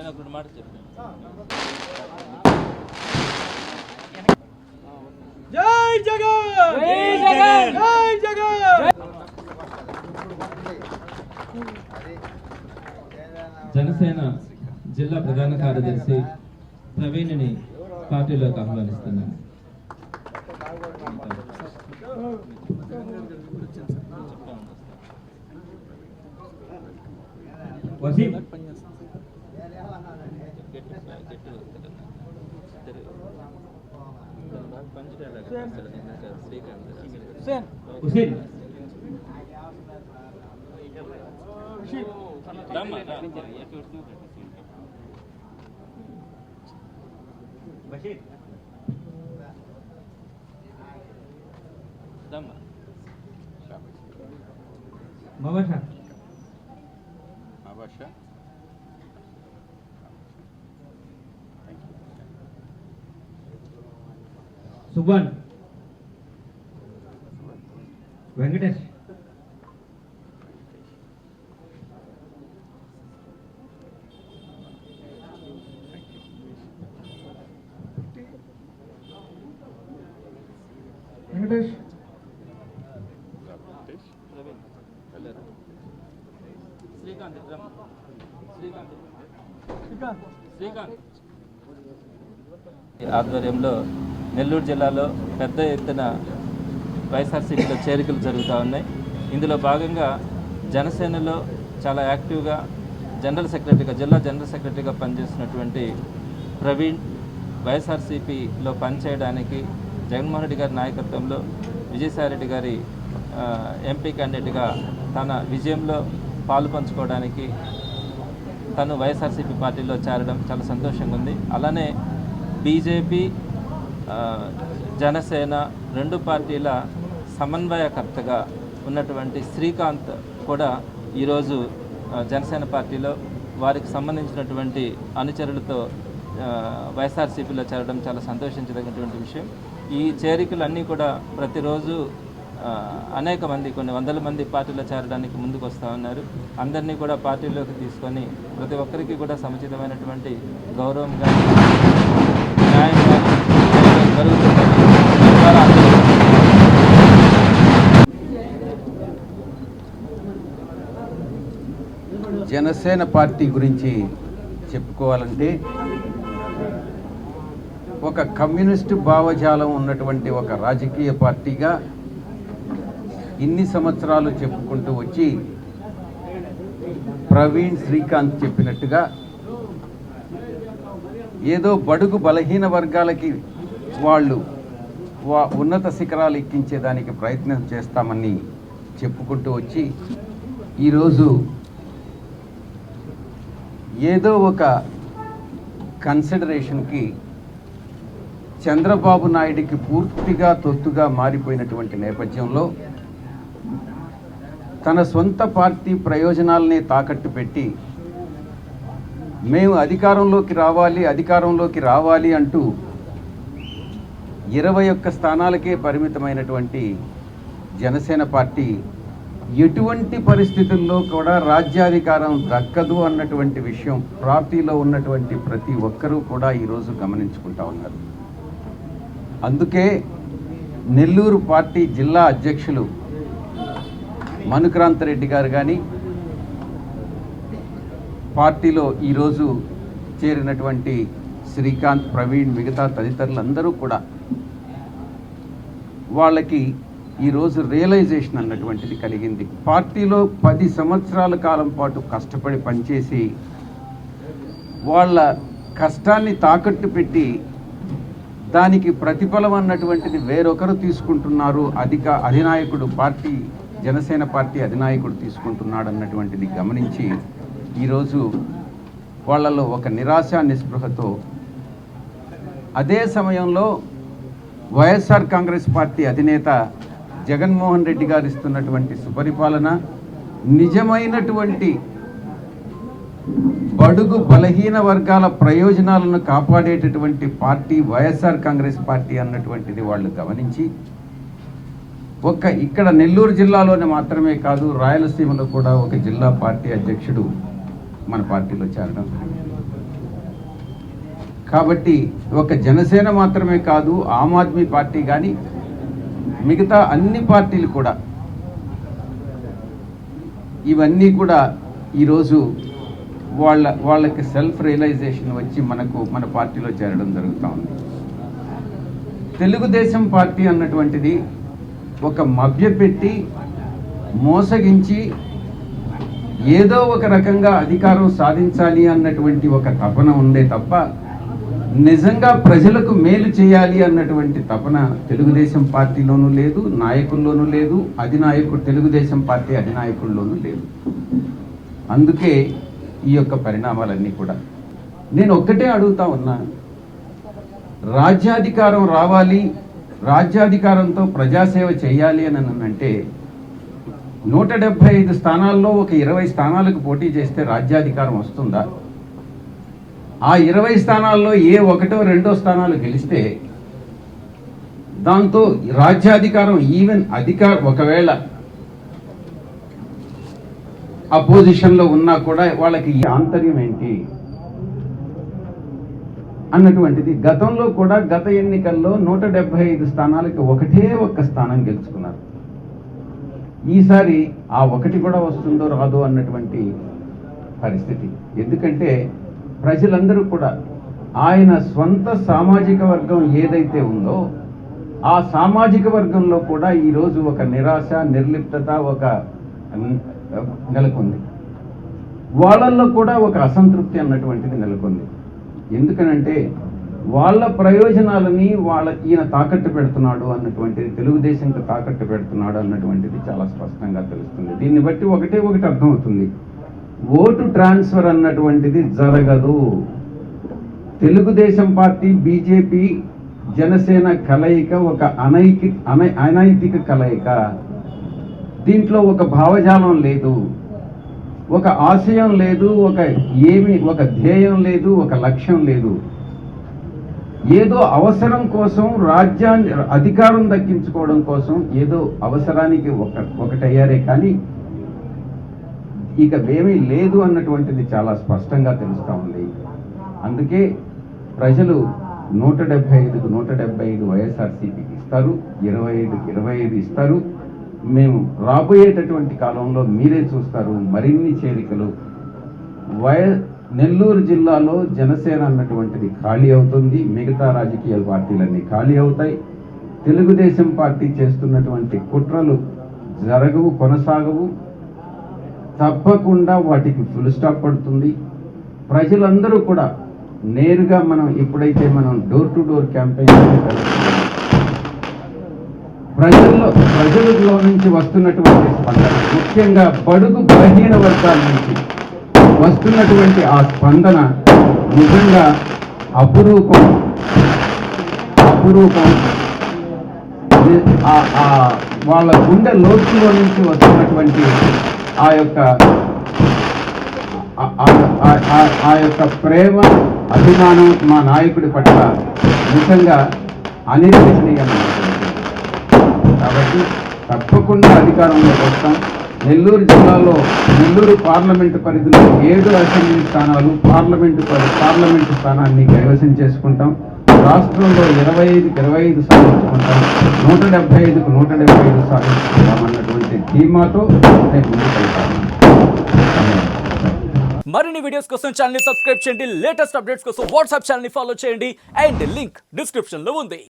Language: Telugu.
జై జగన్ జై జగన్ జై జగన్ జనసేన జిల్లా ప్రధాన కార్యదర్శి ప్రవీణ్ని పార్టీలోకి ఆహ్వానిస్తున్నాను. సుబ్బన్ వెంకటేష్ వెంకటేష్ ఆధ్వర్యంలో నెల్లూరు జిల్లాలో పెద్ద ఎత్తున వైఎస్ఆర్సీపీలో చేరికలు జరుగుతూ ఉన్నాయి. ఇందులో భాగంగా జనసేనలో చాలా యాక్టివ్గా జిల్లా జనరల్ సెక్రటరీగా పనిచేస్తున్నటువంటి ప్రవీణ్ వైఎస్ఆర్సీపీలో పనిచేయడానికి జగన్మోహన్ రెడ్డి గారి నాయకత్వంలో విజయసాయిరెడ్డి గారి ఎంపీ క్యాండిడేట్గా తన విజయంలో పాలు పంచుకోవడానికి తను వైఎస్ఆర్సీపీ పార్టీలో చేరడం చాలా సంతోషంగా ఉంది. అలానే బీజేపీ జనసేన రెండు పార్టీల సమన్వయకర్తగా ఉన్నటువంటి శ్రీకాంత్ కూడా ఈరోజు జనసేన పార్టీలో వారికి సంబంధించినటువంటి అనుచరులతో వైఎస్ఆర్సీపీలో చేరడం చాలా సంతోషించదగినటువంటి విషయం. ఈ చేరికలన్నీ కూడా ప్రతిరోజు అనేక మంది కొన్ని వందల మంది పార్టీలో చేరడానికి ముందుకు వస్తూ ఉన్నారు. అందరినీ కూడా పార్టీలోకి తీసుకొని ప్రతి ఒక్కరికి కూడా సముచితమైనటువంటి గౌరవం కానీ న్యాయం కానీ జరుగుతుందని జనసేన పార్టీ గురించి చెప్పుకోవాలంటే ఒక కమ్యూనిస్టు భావజాలం ఉన్నటువంటి ఒక రాజకీయ పార్టీగా ఇన్ని సంవత్సరాలు చెప్పుకుంటూ వచ్చి ప్రవీణ్ శ్రీకాంత్ చెప్పినట్టుగా ఏదో బడుగు బలహీన వర్గాలకి వాళ్ళు ఉన్నత శిఖరాలు ఎక్కించేదానికి ప్రయత్నం చేస్తామని చెప్పుకుంటూ వచ్చి ఈరోజు ఏదో ఒక కన్సిడరేషన్కి చంద్రబాబు నాయుడికి పూర్తిగా తొత్తుగా మారిపోయినటువంటి నేపథ్యంలో తన సొంత పార్టీ ప్రయోజనాలనే తాకట్టు పెట్టి మేము అధికారంలోకి రావాలి అంటూ 21 స్థానాలకే పరిమితమైనటువంటి జనసేన పార్టీ ఎటువంటి పరిస్థితుల్లో కూడా రాజ్యాధికారం దక్కదు అన్నటువంటి విషయం పార్టీలో ఉన్నటువంటి ప్రతి ఒక్కరూ కూడా ఈరోజు గమనించుకుంటా ఉన్నారు. అందుకే నెల్లూరు పార్టీ జిల్లా అధ్యక్షులు మనుక్రాంతరెడ్డి గారు కానీ పార్టీలో ఈరోజు చేరినటువంటి శ్రీకాంత్ ప్రవీణ్ మిగతా తదితరులందరూ కూడా వాళ్ళకి ఈరోజు రియలైజేషన్ అన్నటువంటిది కలిగింది. పార్టీలో 10 సంవత్సరాల కాలం పాటు కష్టపడి పనిచేసి వాళ్ళ కష్టాన్ని తాకట్టు పెట్టి దానికి ప్రతిఫలం అన్నటువంటిది వేరొకరు తీసుకుంటున్నారు, అధినాయకుడు జనసేన పార్టీ అధినాయకుడు తీసుకుంటున్నాడు అన్నటువంటిది గమనించి ఈరోజు వాళ్ళలో ఒక నిరాశ నిస్పృహతో అదే సమయంలో వైఎస్ఆర్ కాంగ్రెస్ పార్టీ అధినేత జగన్మోహన్ రెడ్డి గారు ఇస్తున్నటువంటి సుపరిపాలన నిజమైనటువంటి బడుగు బలహీన వర్గాల ప్రయోజనాలను కాపాడేటటువంటి పార్టీ వైఎస్ఆర్ కాంగ్రెస్ పార్టీ అన్నటువంటిది వాళ్ళు గమనించి ఇక్కడ నెల్లూరు జిల్లాలోనే మాత్రమే కాదు రాయలసీమలో కూడా ఒక జిల్లా పార్టీ అధ్యక్షుడు మన పార్టీలో చేరడం. కాబట్టి ఒక జనసేన మాత్రమే కాదు, ఆమ్ ఆద్మీ పార్టీ కానీ మిగతా అన్ని పార్టీలు కూడా ఇవన్నీ కూడా ఈరోజు వాళ్ళకి సెల్ఫ్ రియలైజేషన్ వచ్చి మన పార్టీలో చేరడం జరుగుతూ ఉంది. తెలుగుదేశం పార్టీ అన్నటువంటిది ఒక మభ్యపెట్టి మోసగించి ఏదో ఒక రకంగా అధికారం సాధించాలి అన్నటువంటి ఒక తపన ఉందే తప్ప నిజంగా ప్రజలకు మేలు చేయాలి అన్నటువంటి తపన తెలుగుదేశం పార్టీలోనూ లేదు, నాయకుల్లోనూ లేదు, తెలుగుదేశం పార్టీ అధినాయకుల్లోనూ లేదు. అందుకే ఈ యొక్క పరిణామాలన్నీ కూడా. నేను ఒక్కటే అడుగుతా ఉన్నా, రాజ్యాధికారం రావాలి, రాజ్యాధికారంతో ప్రజాసేవ చేయాలి అని అంటే 175 స్థానాల్లో ఒక 20 స్థానాలకు పోటీ చేస్తే రాజ్యాధికారం వస్తుందా? ఆ 20 స్థానాల్లో ఏ 1, 2 స్థానాలు గెలిస్తే దాంతో రాజ్యాధికారం ఒకవేళ అపోజిషన్లో ఉన్నా కూడా వాళ్ళకి ఆంతర్యం ఏంటి అన్నటువంటిది. గతంలో కూడా గత ఎన్నికల్లో 175 స్థానాలకి ఒక్క స్థానం గెలుచుకున్నారు. ఈసారి ఆ ఒకటి కూడా వస్తుందో రాదో అన్నటువంటి పరిస్థితి. ఎందుకంటే ప్రజలందరూ కూడా ఆయన స్వంత సామాజిక వర్గం ఏదైతే ఉందో ఆ సామాజిక వర్గంలో కూడా ఈరోజు ఒక నిరాశ, నిర్లిప్తత నెలకొంది. వాళ్ళల్లో కూడా ఒక అసంతృప్తి అన్నటువంటిది నెలకొంది. ఎందుకనంటే వాళ్ళ ప్రయోజనాలని ఈయన తాకట్టు పెడుతున్నాడు అన్నటువంటిది, తెలుగుదేశంకి తాకట్టు పెడుతున్నాడు అన్నటువంటిది చాలా స్పష్టంగా తెలుస్తుంది. దీన్ని బట్టి ఒకటి అర్థమవుతుంది, ఓటు ట్రాన్స్ఫర్ అన్నటువంటిది జరగదు. తెలుగుదేశం పార్టీ, బీజేపీ, జనసేన కలయిక ఒక అనైతిక కలయిక. దీంట్లో ఒక భావజాలం లేదు, ఒక ఆశయం లేదు, ఒక ధ్యేయం లేదు, ఒక లక్ష్యం లేదు. ఏదో అవసరం కోసం, రాజ్యాన్ని అధికారం దక్కించుకోవడం కోసం ఏదో అవసరానికి ఒకటయ్యారే కానీ ఇక ఏమీ లేదు అన్నటువంటిది చాలా స్పష్టంగా తెలుస్తూ ఉంది. అందుకే ప్రజలు 175కు 175 వైఎస్ఆర్సీపీకి ఇస్తారు, 25కి 25 ఇస్తారు. మేము రాబోయేటటువంటి కాలంలో మీరే చూస్తారు మరిన్ని చేరికలు. నెల్లూరు జిల్లాలో జనసేన అన్నటువంటిది ఖాళీ అవుతుంది, మిగతా రాజకీయ పార్టీలన్నీ ఖాళీ అవుతాయి. తెలుగుదేశం పార్టీ చేస్తున్నటువంటి కుట్రలు జరగవు, కొనసాగవు. తప్పకుండా వాటికి ఫుల్ స్టాప్ పడుతుంది. ప్రజలందరూ కూడా నేరుగా ఎప్పుడైతే మనం డోర్ టు డోర్ క్యాంపెయిన్ ప్రజలలో నుంచి వస్తున్నటువంటి స్పందన, ముఖ్యంగా బడుగు బలహీన వర్గాల నుంచి వస్తున్నటువంటి ఆ స్పందన నిజంగా అపురూపం. వాళ్ళ గుండె లోతులో నుంచి వస్తున్నటువంటి ఆ యొక్క ప్రేమ, అభిమానం మా నాయకుడి పట్ల నిజంగా అనిర్వచనీయమైనటువంటి. కాబట్టి తప్పకుండా అధికారంలోకి వస్తాం. నెల్లూరు జిల్లాలో, నెల్లూరు పార్లమెంటు పరిధిలో 7 అసెంబ్లీ స్థానాలు, పార్లమెంటు స్థానాన్ని కైవసం చేసుకుంటాం. రాష్ట్రంలో 25కి 25 సాధించుకుంటాం, 175కు 175 సాధించుకుంటామన్నటువంటి ధీమాతో నేను ముందుకెళ్తాను. మరిన్ని వీడియోస్ కోసం ఛానల్ ని సబ్స్క్రైబ్ చేయండి, లేటెస్ట్ అప్డేట్స్ కోసం వాట్సాప్ ఛానల్ ని ఫాలో చేయండి అండ్ లింక్ డిస్క్రిప్షన్ లో ఉంది.